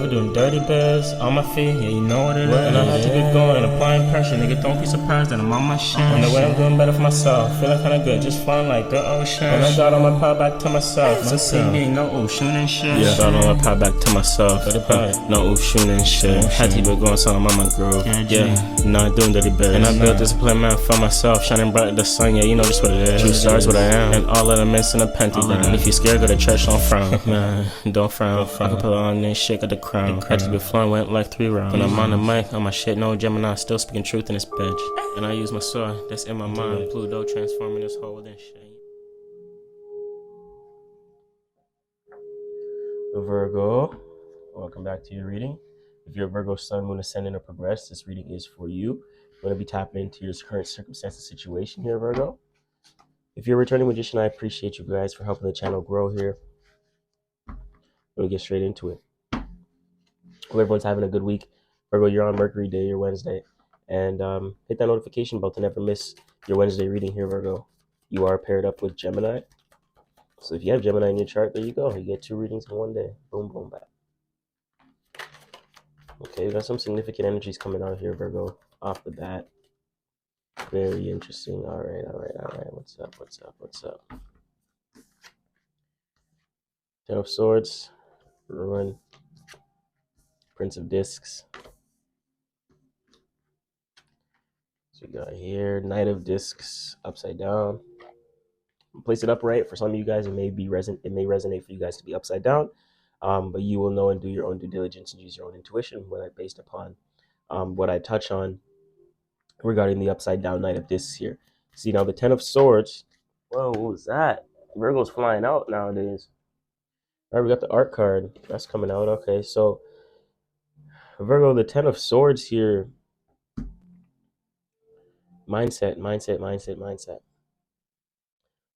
ever doing dirty bears on my feet, yeah, you know what it is. And I had to get going, applying pressure, nigga, don't be surprised that I'm on my shit. On the way, I'm doing better for myself, feeling kinda good, just flying like the ocean. And I got all my power back to myself, so see me, no ocean and shit. Yeah, got all my power back to myself, no ocean and shit. Had to keep it going, so I'm on my groove, yeah, not doing dirty bears. And I built this plan for myself, shining bright like the sun, yeah, you know just what it is. True stars what I am, and all elements in a pentagram. And if you're scared, go to church, don't frown, man, don't frown. I can put on this shit, got the crown. Had to be flowing, went like 3 rounds. When I'm on the mic, on my shit, no Gemini, still speaking truth in this bitch. And I use my sword, that's in my mind. Pluto transforming this whole within shit. Virgo, welcome back to your reading. If you're a Virgo sun, moon, ascendant, or progress, this reading is for you. We're going to be tapping into your current circumstances situation here, Virgo. If you're a returning magician, I appreciate you guys for helping the channel grow here. We'll get straight into it. Hope everyone's having a good week. Virgo, you're on Mercury Day, your Wednesday. And hit that notification bell to never miss your Wednesday reading here, Virgo. You are paired up with Gemini. So if you have Gemini in your chart, there you go. You get 2 readings in one day. Boom, boom, back. Okay, we got some significant energies coming out here, Virgo, off the bat. Very interesting. All right. What's up? 10 of Swords, Ruin, Prince of Discs. So we got here, Knight of Discs, upside down. Place it upright. For some of you guys, it may resonate for you guys to be upside down, but you will know and do your own due diligence and use your own intuition based upon what I touch on regarding the upside down Knight of Discs here. See, now the 10 of Swords. Whoa, what was that? Virgo's flying out nowadays. All right, we got the Art card. That's coming out. Okay, so Virgo, the 10 of Swords here. Mindset.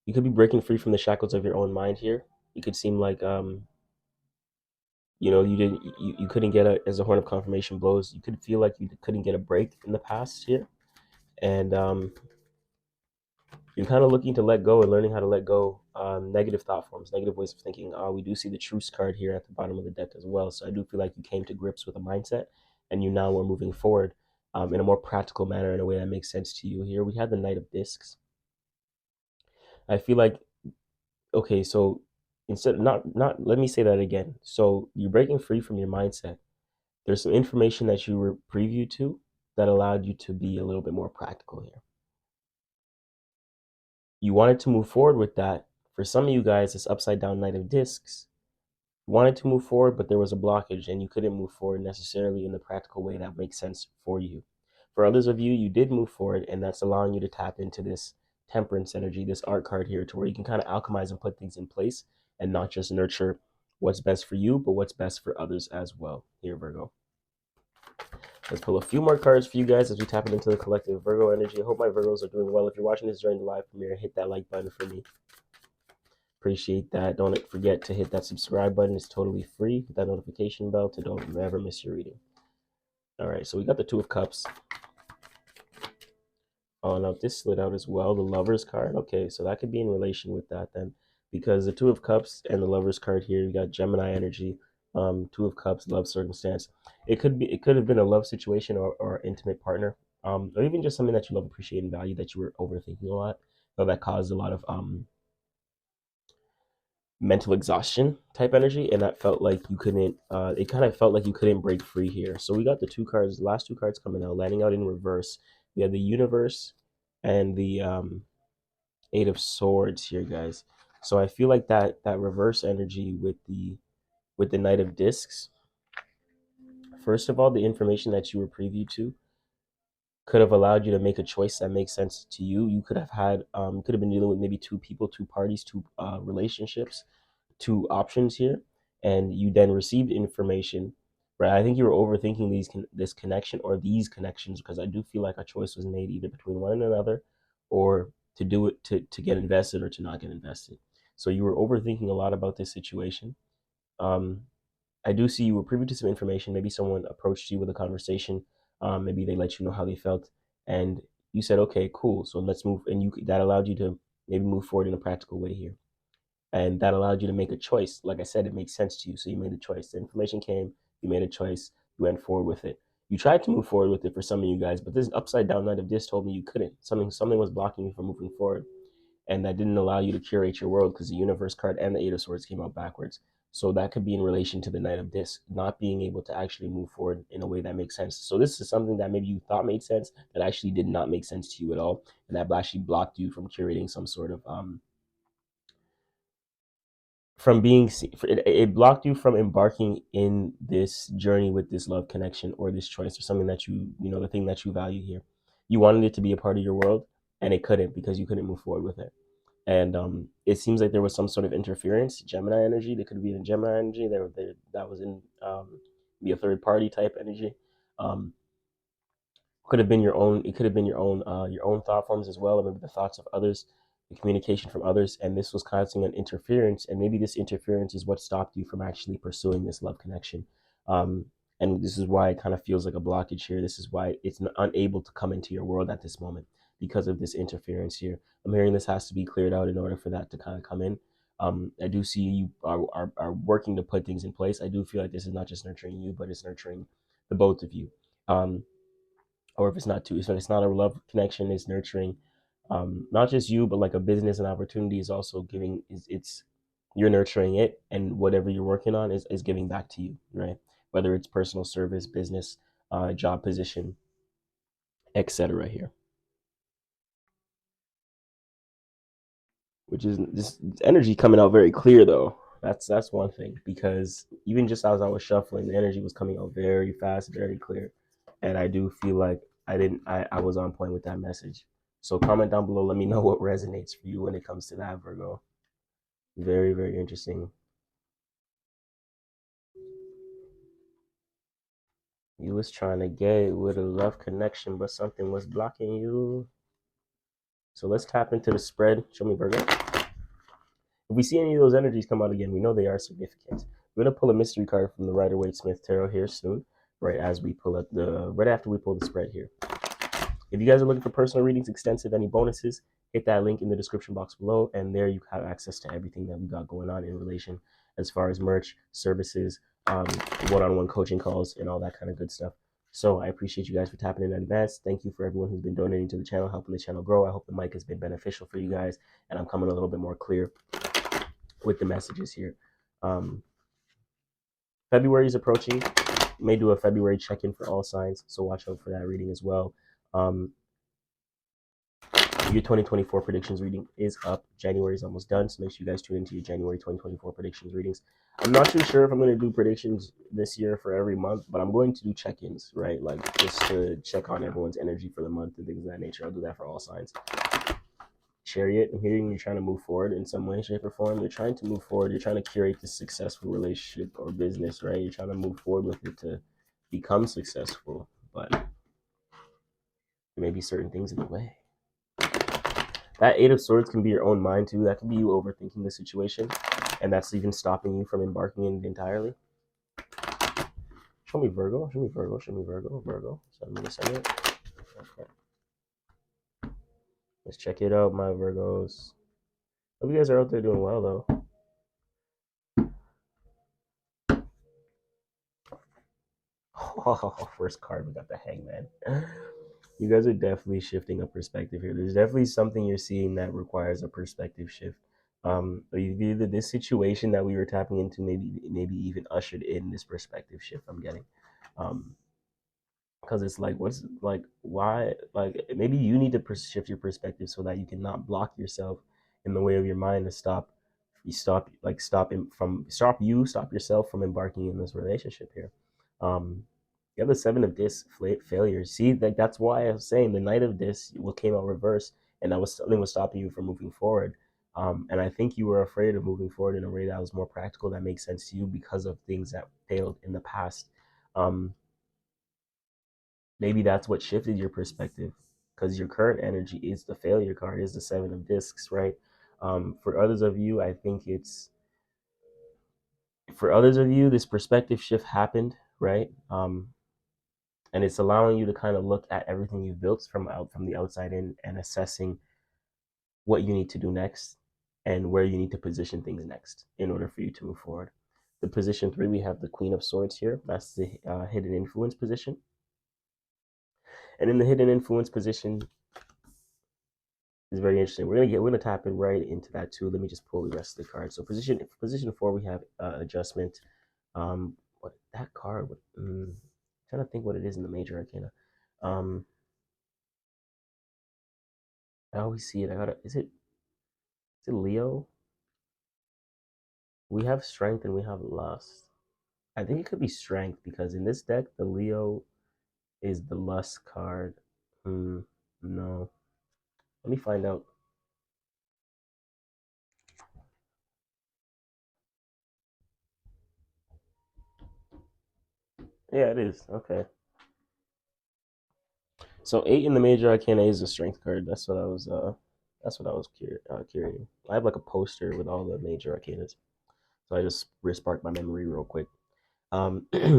You could be breaking free from the shackles of your own mind here. You could seem like, you couldn't get as a horn of confirmation blows. You could feel like you couldn't get a break in the past here. And you're kind of looking to let go and learning how to let go negative thought forms, negative ways of thinking. We do see the Truce card here at the bottom of the deck as well. So I do feel like you came to grips with a mindset and you now are moving forward in a more practical manner, in a way that makes sense to you. Here we have the Knight of Discs. I feel like, okay, so let me say that again. So you're breaking free from your mindset. There's some information that you were privy to that allowed you to be a little bit more practical here. You wanted to move forward with that. For some of you guys, this upside down Knight of Discs, you wanted to move forward, but there was a blockage and you couldn't move forward necessarily in the practical way that makes sense for you. For others of you, you did move forward, and that's allowing you to tap into this Temperance energy, this Art card here, to where you can kind of alchemize and put things in place and not just nurture what's best for you, but what's best for others as well. Here, Virgo. Let's pull a few more cards for you guys as we tap into the collective Virgo energy. I hope my Virgos are doing well. If you're watching this during the live premiere, hit that like button for me. Appreciate that. Don't forget to hit that subscribe button. It's totally free. Hit that notification bell to don't ever miss your reading. All right, so we got the Two of Cups. Oh, now this slid out as well, the Lovers card. Okay, so that could be in relation with that then, because the Two of Cups and the Lovers card here, you got Gemini energy, Two of Cups, love circumstance. It could have been a love situation or intimate partner, or even just something that you love, appreciate, and value that you were overthinking a lot, so that caused a lot of mental exhaustion type energy, and that felt like you couldn't. It kind of felt like you couldn't break free here. So we got the the last 2 cards coming out, landing out in reverse. We have the Universe and the 8 of Swords here, guys. So I feel like that reverse energy with the Knight of Discs. First of all, the information that you were privy to could have allowed you to make a choice that makes sense to you. You could have had, could have been dealing with maybe 2 people, 2 parties, 2 relationships, 2 options here, and you then received information. Right, I think you were overthinking this connection or these connections, because I do feel like a choice was made either between one and another, or to do it to get invested or to not get invested. So you were overthinking a lot about this situation. I do see you were privy to some information. Maybe someone approached you with a conversation. Maybe they let you know how they felt, and you said, "Okay, cool. So let's move." And that allowed you to maybe move forward in a practical way here. And that allowed you to make a choice. Like I said, it makes sense to you, so you made a choice. The information came, You made a choice. You went forward with it. You tried to move forward with it for some of you guys, but this upside down Knight of Discs told me you couldn't. Something was blocking you from moving forward, and that didn't allow you to curate your world because the Universe card and the Eight of Swords came out backwards. So that could be in relation to the Knight of Discs not being able to actually move forward in a way that makes sense. So this is something that maybe you thought made sense that actually did not make sense to you at all, and that actually blocked you from curating some sort of from being it blocked you from embarking in this journey with this love connection or this choice or something that the thing that you value here. You wanted it to be a part of your world, and it couldn't because you couldn't move forward with it. And it seems like there was some sort of interference, Gemini energy. There could be in Gemini energy. That was in be a third party type energy. Um, could have been your own. It could have been your own thought forms as well, or maybe the thoughts of others, the communication from others, and this was causing an interference. And maybe this interference is what stopped you from actually pursuing this love connection. Um, and this is why it kind of feels like a blockage here. This is why it's unable to come into your world at this moment because of this interference here. I'm hearing this has to be cleared out in order for that to kind of come in. I do see you are working to put things in place. I do feel like this is not just nurturing you, but it's nurturing the both of you. Or if it's not two, so it's not a love connection, it's nurturing not just you, but like a business and opportunity is also giving, it's you're nurturing it, and whatever you're working on is giving back to you, right? Whether it's personal service, business, job position, etc. here, which is this energy coming out very clear though. That's one thing, because even just as I was shuffling, the energy was coming out very fast, very clear, and I do feel like I was on point with that message. So comment down below, let me know what resonates for you when it comes to that, Virgo. Very, very interesting. You was trying to get it with a love connection, but something was blocking you. So let's tap into the spread. Show me, Virgo. If we see any of those energies come out again, we know they are significant. We're gonna pull a mystery card from the Rider-Waite-Smith Tarot here soon, right after we pull the spread here. If you guys are looking for personal readings, extensive, any bonuses, hit that link in the description box below, and there you have access to everything that we got going on in relation as far as merch, services, one-on-one coaching calls, and all that kind of good stuff. So I appreciate you guys for tapping in advance. Thank you for everyone who's been donating to the channel, helping the channel grow. I hope the mic has been beneficial for you guys, and I'm coming a little bit more clear with the messages here. February is approaching. May do a February check-in for all signs, so watch out for that reading as well. Your 2024 predictions reading is up. January is almost done, so make sure you guys tune into your January 2024 predictions readings. I'm not too sure if I'm going to do predictions this year for every month, but I'm going to do check-ins, right? Like just to check on everyone's energy for the month and things of that nature. I'll do that for all signs. Chariot, I'm hearing you're trying to move forward in some way, shape, or form. You're trying to move forward. You're trying to curate this successful relationship or business, right? You're trying to move forward with it to become successful, but there may be certain things in the way. That Eight of Swords can be your own mind too. That can be you overthinking the situation, and that's even stopping you from embarking in it entirely. Show me Virgo. Show me Virgo. Show me Virgo. Virgo. Send me the ascendant. Okay. Let's check it out, my Virgos. Hope you guys are out there doing well though. Oh, first card, we got the Hangman. You guys are definitely shifting a perspective here. There's definitely something you're seeing that requires a perspective shift. Either this situation that we were tapping into, maybe even ushered in this perspective shift I'm getting. Because it's like, what's like, why? Like, maybe you need to shift your perspective so that you cannot block yourself in the way of your mind to stop yourself from embarking in this relationship here. You have the Seven of Discs failure. See, like that's why I was saying the Knight of Discs came out reverse, and that was something was stopping you from moving forward. And I think you were afraid of moving forward in a way that was more practical, that makes sense to you because of things that failed in the past. Maybe that's what shifted your perspective, because your current energy is the failure card, is the Seven of Discs, right? For others of you, I think this perspective shift happened, right? And it's allowing you to kind of look at everything you've built from the outside in, and assessing what you need to do next and where you need to position things next in order for you to move forward. The position 3, we have the Queen of Swords here. That's the hidden influence position. And in the hidden influence position is very interesting. We're gonna tap in right into that too. Let me just pull the rest of the cards. So position 4, we have adjustment. What that card? Trying to think what it is in the major arcana. I always see it. I gotta. Is it Leo? We have strength and we have lust. I think it could be strength because in this deck, the Leo is the lust card. No. Let me find out. Yeah, it is. Okay. So 8 in the major arcana is a strength card. That's what I was carrying. I have like a poster with all the major arcanas. So I just sparked my memory real quick.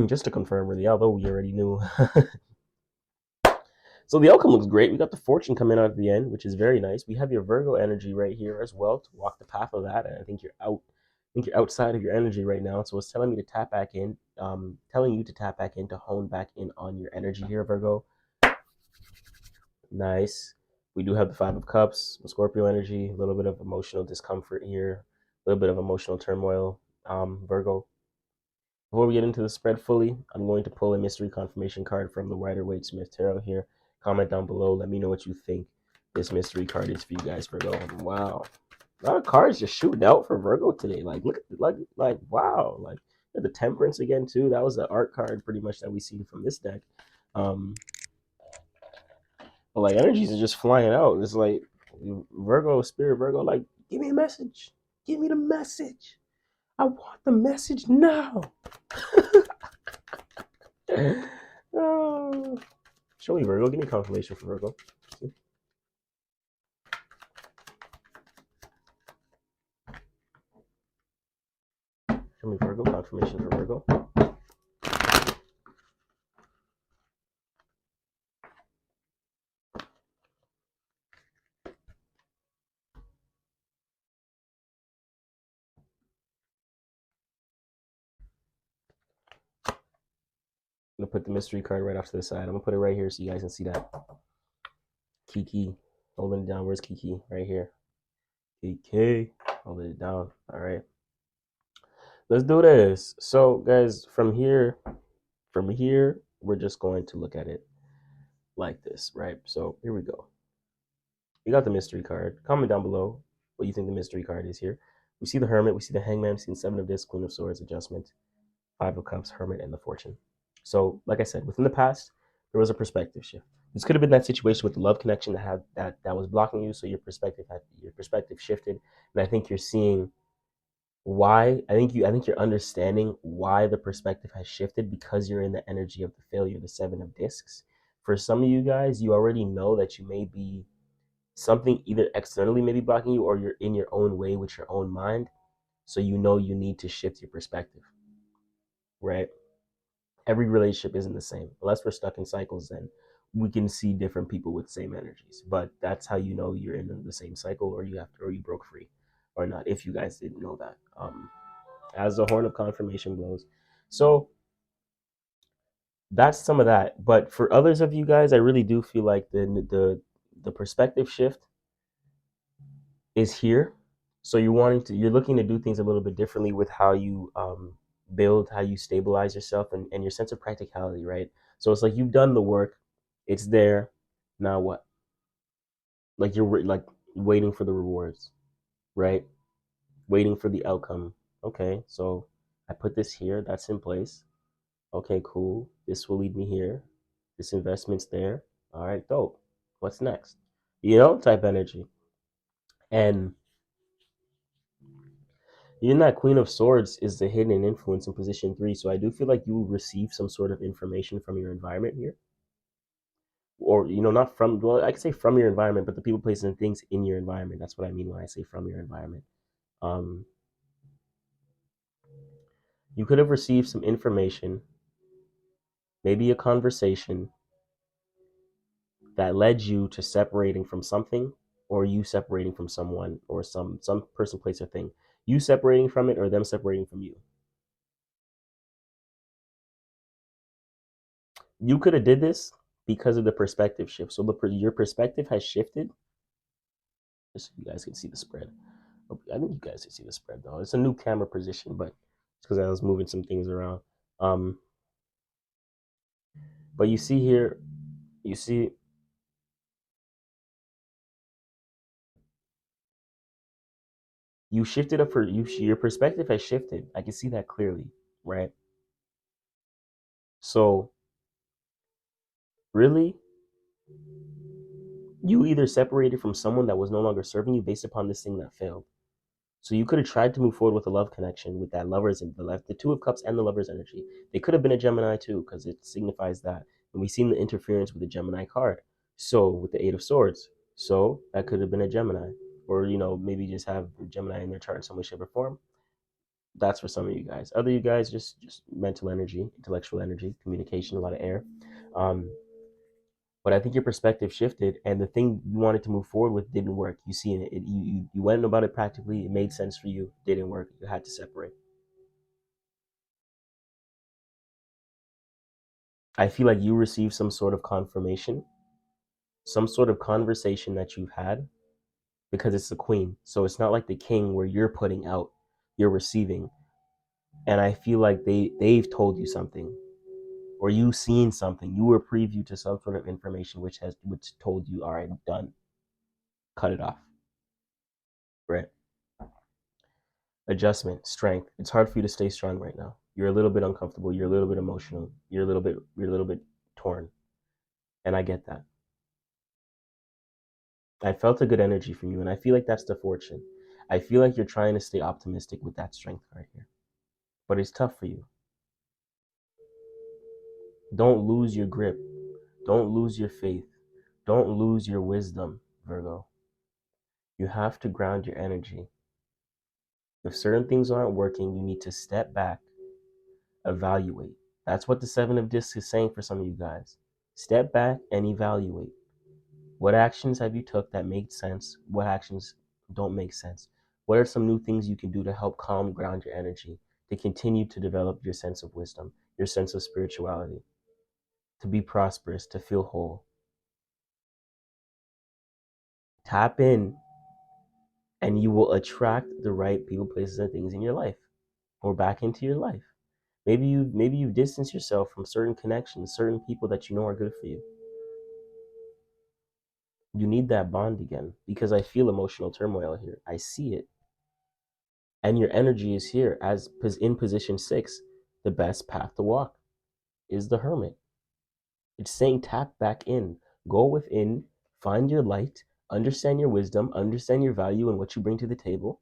Just to confirm, really, although we already knew. So the outcome looks great. We got the fortune coming out at the end, which is very nice. We have your Virgo energy right here as well to walk the path of that. And I think you're out. I think you're outside of your energy right now. So it's telling me to tap back in, telling you to tap back in to hone back in on your energy here, Virgo. Nice. We do have the Five of Cups, Scorpio energy, a little bit of emotional discomfort here, a little bit of emotional turmoil, Virgo. Before we get into the spread fully, I'm going to pull a mystery confirmation card from the Rider-Waite Smith Tarot here. Comment down below. Let me know what you think this mystery card is for you guys, Virgo. Wow. A lot of cards just shooting out for Virgo today. Like, look at wow. Like the Temperance again, too. That was the art card pretty much that we seen from this deck. But like energies are just flying out. It's like Virgo, Spirit Virgo, like, give me a message. Give me the message. I want the message now. Oh. Show me Virgo. Give me confirmation for Virgo. Show me Virgo. Confirmation for Virgo. I'm gonna put the mystery card right off to the side. I'm gonna put it right here so you guys can see that. Kiki, holding it down. Where's Kiki? Right here. Kiki, holding it down. All right. Let's do this. So, guys, from here, we're just going to look at it like this, right? So here we go. You got the mystery card. Comment down below what you think the mystery card is here. We see the Hermit, we see the Hangman, we see the Seven of Discs, Queen of Swords, Adjustment, Five of Cups, Hermit, and the Fortune. So, like I said, within the past, there was a perspective shift. This could have been that situation with the love connection that was blocking you, so your perspective shifted, and I think you're seeing why. I think you're understanding why the perspective has shifted because you're in the energy of the failure, the Seven of Discs. For some of you guys, you already know that you may be something either externally maybe blocking you or you're in your own way with your own mind. So you know you need to shift your perspective, right? Every relationship isn't the same. Unless we're stuck in cycles, then we can see different people with same energies. But that's how you know you're in the same cycle or you broke free or not, if you guys didn't know that. As the horn of confirmation blows. So that's some of that. But for others of you guys, I really do feel like the perspective shift is here. So you're looking to do things a little bit differently with how you build, how you stabilize yourself, and your sense of practicality, right? So it's like you've done the work, it's there. Now what? Like you're like waiting for the rewards, right? Waiting for the outcome. Okay, so I put this here. That's in place. Okay, cool. This will lead me here. This investment's there. All right, dope. What's next? Type energy. And even that Queen of Swords is the hidden influence in position 3. So I do feel like you will receive some sort of information from your environment here. Or, not from, well, I could say from your environment, but the people, places, and things in your environment. That's what I mean when I say from your environment. Um, you could have received some information, maybe a conversation that led you to separating from something, or you separating from someone, or some person, place, or thing. You separating from it, or them separating from you. You could have did this because of the perspective shift. So your perspective has shifted. Just so you guys can see the spread. I think you guys can see the spread though. It's a new camera position, but it's because I was moving some things around. Um, but you see here, you see you shifted up for you. Your perspective has shifted. I can see that clearly, right? So really, you either separated from someone that was no longer serving you based upon this thing that failed. So you could have tried to move forward with a love connection with that lovers and the two of cups and the lovers energy. They could have been a Gemini too, because it signifies that. And we've seen the interference with the Gemini card. So with the Eight of Swords, so that could have been a Gemini, or maybe just have Gemini in their chart in some way, shape, or form. That's for some of you guys. Other you guys, just mental energy, intellectual energy, communication, a lot of air. Um, but I think your perspective shifted, and the thing you wanted to move forward with didn't work. You see it. You went about it practically. It made sense for you. Didn't work. You had to separate. I feel like you received some sort of confirmation, some sort of conversation that you've had, because it's the queen. So it's not like the king where you're putting out, you're receiving. And I feel like they've told you something, or you seen something. You were preview to some sort of information which told you, all right, done, cut it off, right? Adjustment, strength. It's hard for you to stay strong right now. You're a little bit uncomfortable. You're a little bit emotional. You're a little bit torn, and I get that. I felt a good energy from you, and I feel like that's the fortune. I feel like you're trying to stay optimistic with that strength right here, but it's tough for you. Don't lose your grip. Don't lose your faith. Don't lose your wisdom, Virgo. You have to ground your energy. If certain things aren't working, you need to step back, evaluate. That's what the Seven of Discs is saying for some of you guys. Step back and evaluate. What actions have you took that made sense? What actions don't make sense? What are some new things you can do to help calm, ground your energy, to continue to develop your sense of wisdom, your sense of spirituality, to be prosperous, to feel whole? Tap in and you will attract the right people, places, and things in your life or back into your life. Maybe you distance yourself from certain connections, certain people that you know are good for you. You need that bond again because I feel emotional turmoil here. I see it. And your energy is here as in position 6. The best path to walk is the hermit. It's saying tap back in, go within, find your light, understand your wisdom, understand your value and what you bring to the table,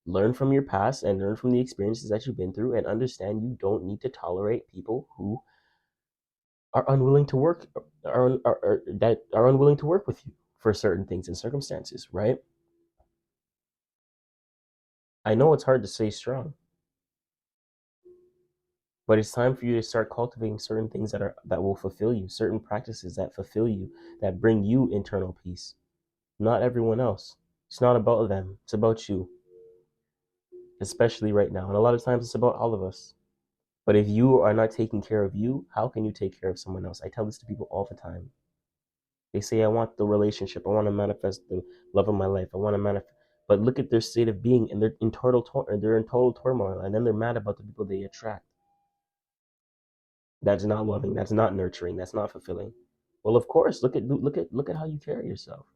learn from your past and learn from the experiences that you've been through, and understand you don't need to tolerate people who are unwilling to work, that are unwilling to work with you for certain things and circumstances, right? I know it's hard to stay strong, but it's time for you to start cultivating certain things that will fulfill you, certain practices that fulfill you, that bring you internal peace. Not everyone else. It's not about them. It's about you, especially right now. And a lot of times it's about all of us. But if you are not taking care of you, how can you take care of someone else? I tell this to people all the time. They say, I want the relationship. I want to manifest the love of my life. I want to manifest. But look at their state of being, and they're in total turmoil, and then they're mad about the people they attract. That's not loving. That's not nurturing. That's not fulfilling. Well, of course, look at how you carry yourself,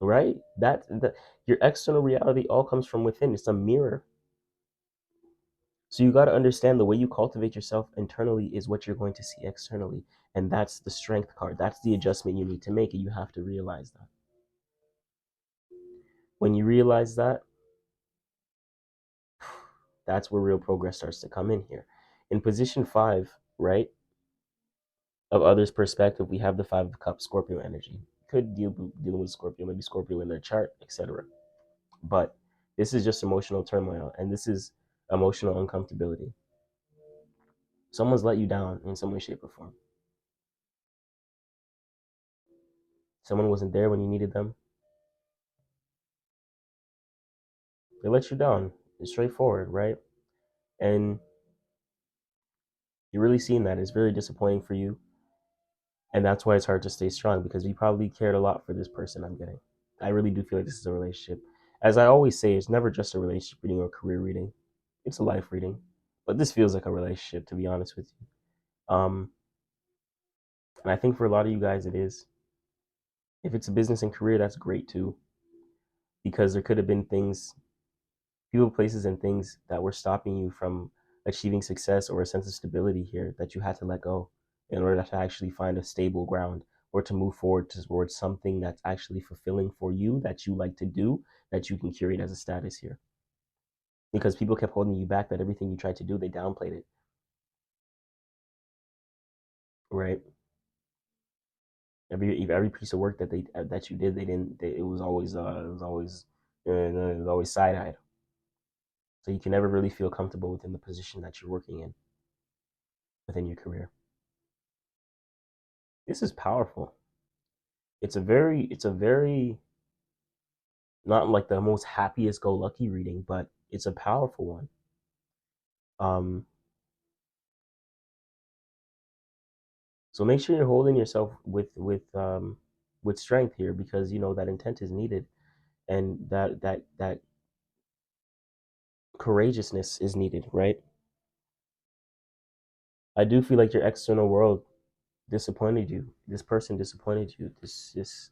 right? That your external reality all comes from within. It's a mirror. So you got to understand the way you cultivate yourself internally is what you're going to see externally, and that's the strength card. That's the adjustment you need to make, and you have to realize that. When you realize that, that's where real progress starts to come in here. In position 5, right, of others' perspective, we have the 5 of Cups, Scorpio energy. Could dealing with Scorpio, maybe Scorpio in their chart, etc. But this is just emotional turmoil, and this is emotional uncomfortability. Someone's let you down in some way, shape, or form. Someone wasn't there when you needed them. They let you down. It's straightforward, right? And You're really seeing that. It's very disappointing for you. And that's why it's hard to stay strong, because you probably cared a lot for this person. I'm getting. I really do feel like this is a relationship. As I always say, it's never just a relationship reading or a career reading. It's a life reading. But this feels like a relationship, to be honest with you. And I think for a lot of you guys, it is. If it's a business and career, that's great too, because there could have been things, people, places, and things that were stopping you from achieving success or a sense of stability here that you had to let go in order to actually find a stable ground or to move forward towards something that's actually fulfilling for you, that you like to do, that you can curate as a status here. Because people kept holding you back, that everything you tried to do, they downplayed it, right? Every piece of work that you did, they didn't. It was always it was always side eyed. So you can never really feel comfortable within the position that you're working in within your career. This is powerful. It's a very not like the most happiest go lucky reading, but it's a powerful one. Um, so make sure you're holding yourself with strength here, because you know that intent is needed, and that courageousness is needed, right? I do feel like your external world disappointed you. This person disappointed you. This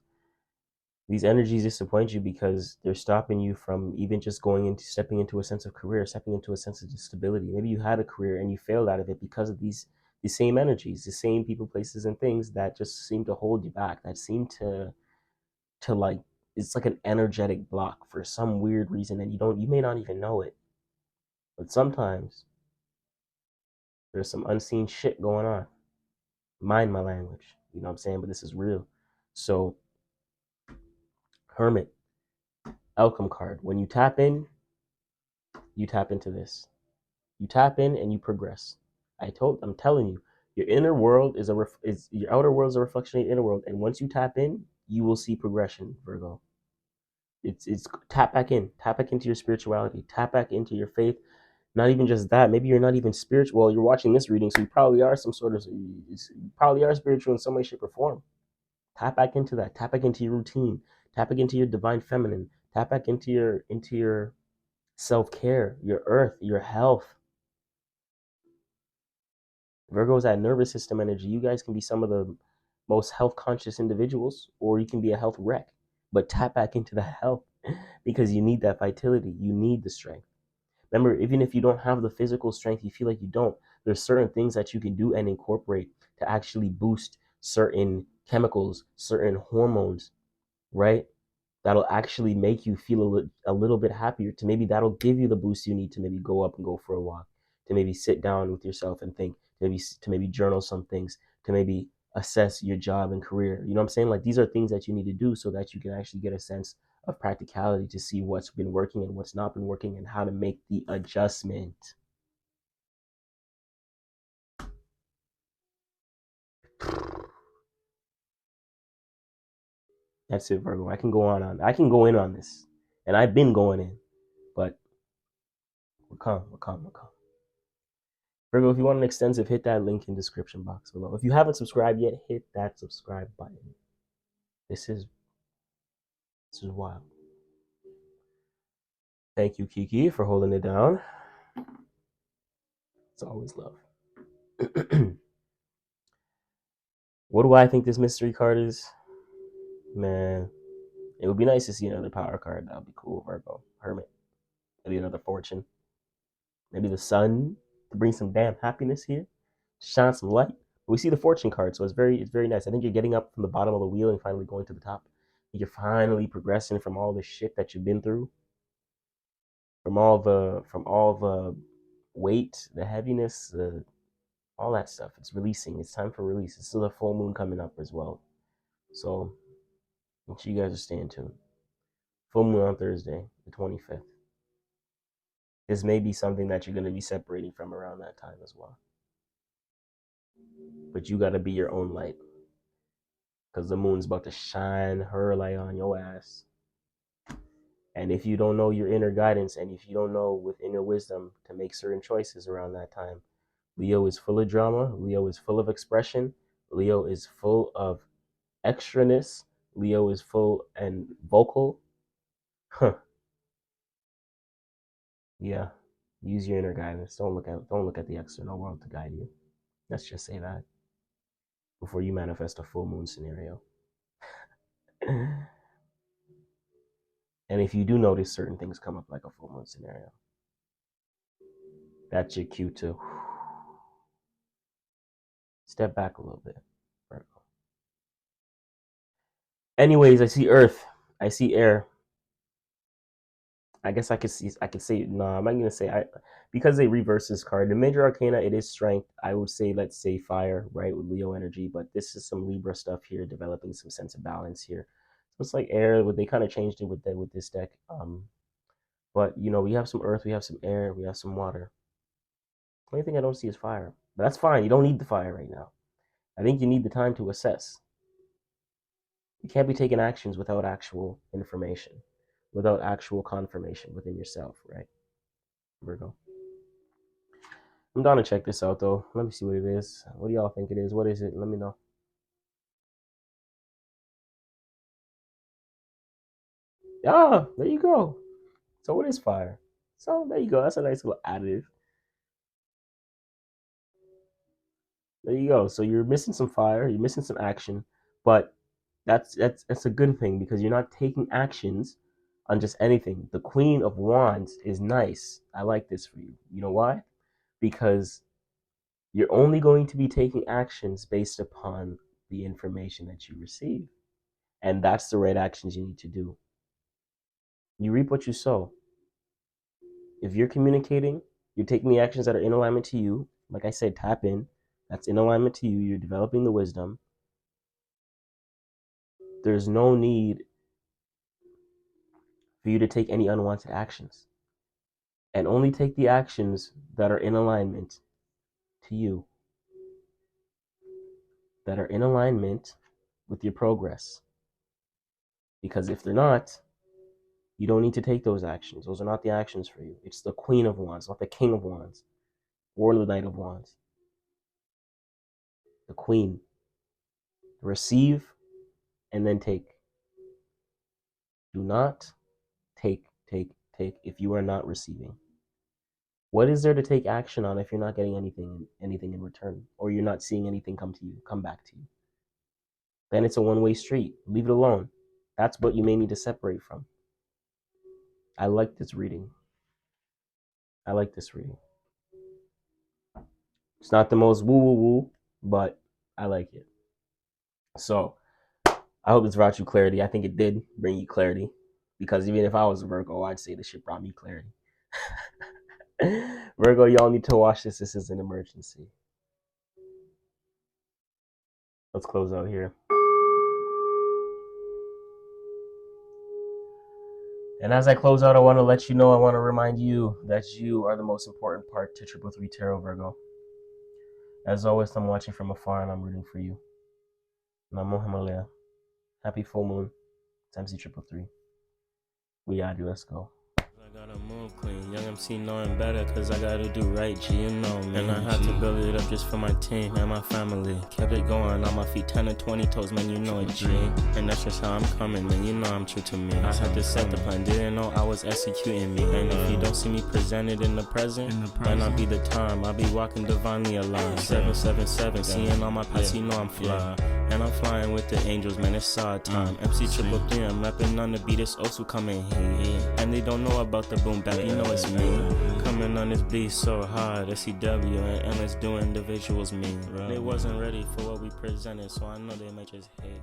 these energies disappoint you because they're stopping you from even just stepping into a sense of career, stepping into a sense of stability. Maybe you had a career and you failed out of it because of these same energies, the same people, places, and things that just seem to hold you back, that seem to like, it's like an energetic block for some weird reason, and you may not even know it. But sometimes there's some unseen shit going on. Mind my language. You know what I'm saying? But this is real. So, Hermit, outcome card. When you tap into this. You tap in and you progress. I'm telling you, your inner world is your outer world is a reflection of your inner world, and once you tap in, you will see progression, Virgo. It's tap back into your spirituality, tap back into your faith. Not even just that, maybe you're not even spiritual. Well, you're watching this reading, so you probably are you probably are spiritual in some way, shape, or form. Tap back into that. Tap back into your routine. Tap back into your divine feminine. Tap back into your self care, your earth, your health. Virgo is that nervous system energy. You guys can be some of the most health conscious individuals, or you can be a health wreck. But tap back into the health because you need that vitality. You need the strength. Remember, even if you don't have the physical strength, you feel like you don't, there's certain things that you can do and incorporate to actually boost certain chemicals, certain hormones, right? That'll actually make you feel a little bit happier, to maybe that'll give you the boost you need to maybe go up and go for a walk, to maybe sit down with yourself and think, to maybe journal some things, to maybe assess your job and career. You know what I'm saying? Like, these are things that you need to do so that you can actually get a sense of practicality to see what's been working and what's not been working and how to make the adjustment. That's it, Virgo. I can go in on this, and I've been going in, but we're calm. Virgo, if you want an extensive, hit that link in description box below. If you haven't subscribed yet, hit that subscribe button. This is this is wild. Thank you, Kiki, for holding it down. It's always love. What do I think this mystery card is? Man, it would be nice to see another power card. That would be cool, Virgo. Hermit. Maybe another fortune. Maybe the sun to bring some damn happiness here. Shine some light. But we see the fortune card, so it's very nice. I think you're getting up from the bottom of the wheel and finally going to the top. You're finally progressing from all the shit that you've been through, from all the weight, the heaviness, all that stuff. It's releasing. It's time for release. It's still a full moon coming up as well. So make sure you guys are staying tuned. Full moon on Thursday, the 25th. This may be something that you're going to be separating from around that time as well. But you got to be your own light, because the moon's about to shine her light on your ass. And if you don't know your inner guidance, and if you don't know with inner wisdom to make certain choices around that time, Leo is full of drama. Leo is full of expression. Leo is full of extraness. Leo is full and vocal. Huh. Yeah. Use your inner guidance. Don't look at the external world to guide you. Let's just say that before you manifest a full moon scenario. And if you do notice certain things come up like a full moon scenario, that's your cue to step back a little bit. Anyways, I see earth. I see air. I guess I could say no. I'm not gonna say because they reverse this card. The major arcana, it is strength. I would say, let's say fire, right, with Leo energy. But this is some Libra stuff here, developing some sense of balance here. So it's like air. They kind of changed it with this deck. But we have some earth, we have some air, we have some water. The only thing I don't see is fire. But that's fine. You don't need the fire right now. I think you need the time to assess. You can't be taking actions without actual information, without actual confirmation within yourself, right, Virgo? I'm down to check this out, though. Let me see what it is. What do y'all think it is? What is it? Let me know. Ah, there you go. So what is fire? So there you go. That's a nice little additive. There you go. So you're missing some fire. You're missing some action, but that's a good thing because you're not taking actions on just anything. The Queen of Wands is nice. I like this for you. You know why? Because you're only going to be taking actions based upon the information that you receive. And that's the right actions you need to do. You reap what you sow. If you're communicating, you're taking the actions that are in alignment to you. Like I said, tap in. That's in alignment to you. You're developing the wisdom. There's no need for you to take any unwanted actions. And only take the actions that are in alignment to you, that are in alignment with your progress. Because if they're not, you don't need to take those actions. Those are not the actions for you. It's the Queen of Wands, not the King of Wands, or the Knight of Wands. The Queen. Receive and then take. Do not take if you are not receiving. What is there to take action on if you're not getting anything in return, or you're not seeing anything come back to you? Then it's a one-way street. Leave it alone. That's what you may need to separate from. I like this reading. It's not the most woo, but I like it. So I hope this brought you clarity. I think it did bring you clarity, because even if I was a Virgo, I'd say this shit brought me clarity. Virgo, y'all need to watch this. This is an emergency. Let's close out here. And as I close out, I want to remind you that you are the most important part to Triple Three Tarot, Virgo. As always, I'm watching from afar and I'm rooting for you. Namo Himalaya. Happy full moon. It's MC Triple Three. We out here. Let's go. I gotta move clean, young MC knowing better, cause I gotta do right, G, you know me. And I had to build it up just for my team and my family. Kept it going on my feet, 10 to 20 toes, man, you know it, G. And that's just how I'm coming, man, you know I'm true to me. I had to set the plan, didn't know I was executing me. And if you don't see me presented in the present, might not be the time, I'll be walking divinely alive. 777, seeing all my pets, you know I'm fly. And I'm flying with the angels, man, it's saw time. MC Triple Three, I'm rapping on the beat, it's Osu coming here. And they don't know about the boom bap, you know it's me. Coming on this beat so hard, SCW and MS doing the visuals mean. They wasn't ready for what we presented, so I know they might just hate.